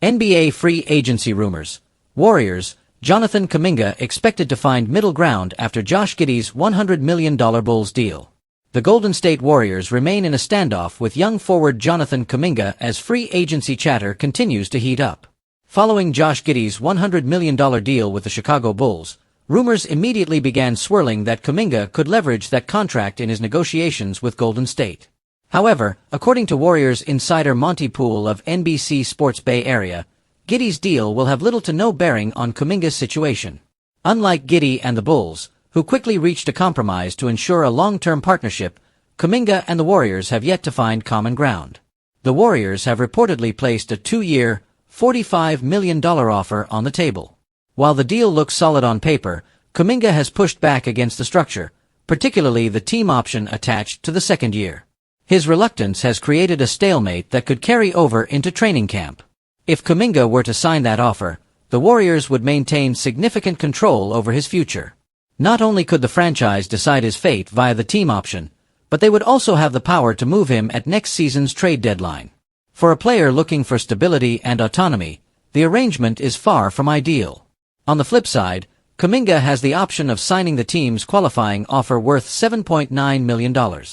NBA free agency rumors. Warriors, Jonathan Kuminga expected to find middle ground after Josh Giddey's $100 million Bulls deal. The Golden State Warriors remain in a standoff with young forward Jonathan Kuminga as free agency chatter continues to heat up. Following Josh Giddey's $100 million deal with the Chicago Bulls, rumors immediately began swirling that Kuminga could leverage that contract in his negotiations with Golden State. However, according to Warriors insider Monty Poole of NBC Sports Bay Area, Giddey's deal will have little to no bearing on Kuminga's situation. Unlike Giddey and the Bulls, who quickly reached a compromise to ensure a long-term partnership, Kuminga and the Warriors have yet to find common ground. The Warriors have reportedly placed a 2-year, $45 million offer on the table. While the deal looks solid on paper, Kuminga has pushed back against the structure, particularly the team option attached to the second year. His reluctance has created a stalemate that could carry over into training camp. If Kuminga were to sign that offer, the Warriors would maintain significant control over his future. Not only could the franchise decide his fate via the team option, but they would also have the power to move him at next season's trade deadline. For a player looking for stability and autonomy, the arrangement is far from ideal. On the flip side, Kuminga has the option of signing the team's qualifying offer worth $7.9 million.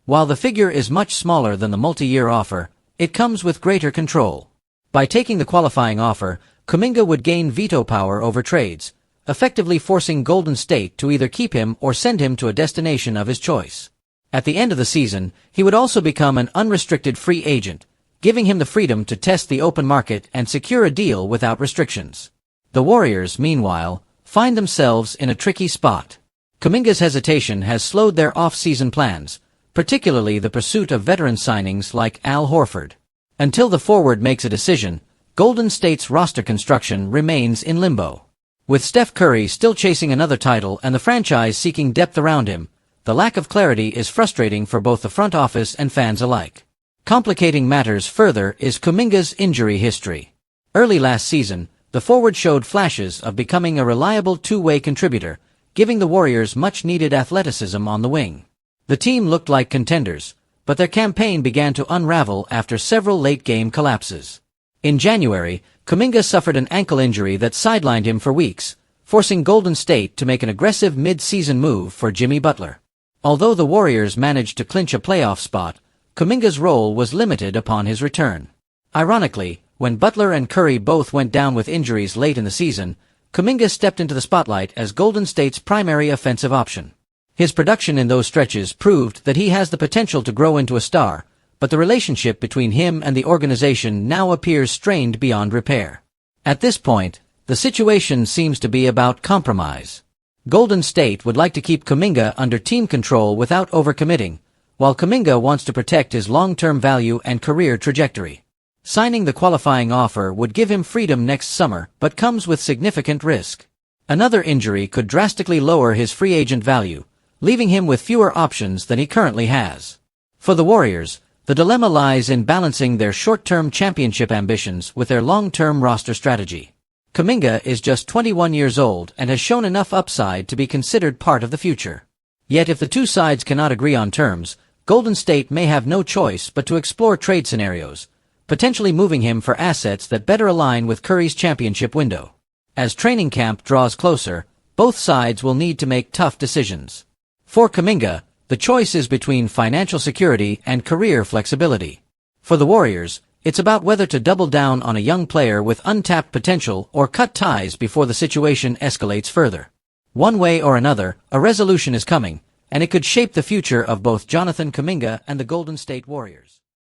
While the figure is much smaller than the multi-year offer, it comes with greater control. By taking the qualifying offer, Kuminga would gain veto power over trades, effectively forcing Golden State to either keep him or send him to a destination of his choice. At the end of the season, he would also become an unrestricted free agent, giving him the freedom to test the open market and secure a deal without restrictions. The Warriors, meanwhile, find themselves in a tricky spot. Kuminga's hesitation has slowed their off-season plans, particularly the pursuit of veteran signings like Al Horford. Until the forward makes a decision, Golden State's roster construction remains in limbo. With Steph Curry still chasing another title and the franchise seeking depth around him, the lack of clarity is frustrating for both the front office and fans alike. Complicating matters further is Kuminga's injury history. Early last season, the forward showed flashes of becoming a reliable two-way contributor, giving the Warriors much-needed athleticism on the wing. The team looked like contenders, but their campaign began to unravel after several late-game collapses. In January, Kuminga suffered an ankle injury that sidelined him for weeks, forcing Golden State to make an aggressive mid-season move for Jimmy Butler. Although the Warriors managed to clinch a playoff spot, Kuminga's role was limited upon his return. Ironically, when Butler and Curry both went down with injuries late in the season, Kuminga stepped into the spotlight as Golden State's primary offensive option. His production in those stretches proved that he has the potential to grow into a star, but the relationship between him and the organization now appears strained beyond repair. At this point, the situation seems to be about compromise. Golden State would like to keep Kuminga under team control without overcommitting, while Kuminga wants to protect his long-term value and career trajectory. Signing the qualifying offer would give him freedom next summer, but comes with significant risk. Another injury could drastically lower his free agent value, leaving him with fewer options than he currently has. For the Warriors, the dilemma lies in balancing their short-term championship ambitions with their long-term roster strategy. Kuminga is just 21 years old and has shown enough upside to be considered part of the future. Yet if the two sides cannot agree on terms, Golden State may have no choice but to explore trade scenarios, potentially moving him for assets that better align with Curry's championship window. As training camp draws closer, both sides will need to make tough decisions. For Kuminga, the choice is between financial security and career flexibility. For the Warriors, it's about whether to double down on a young player with untapped potential or cut ties before the situation escalates further. One way or another, a resolution is coming, and it could shape the future of both Jonathan Kuminga and the Golden State Warriors.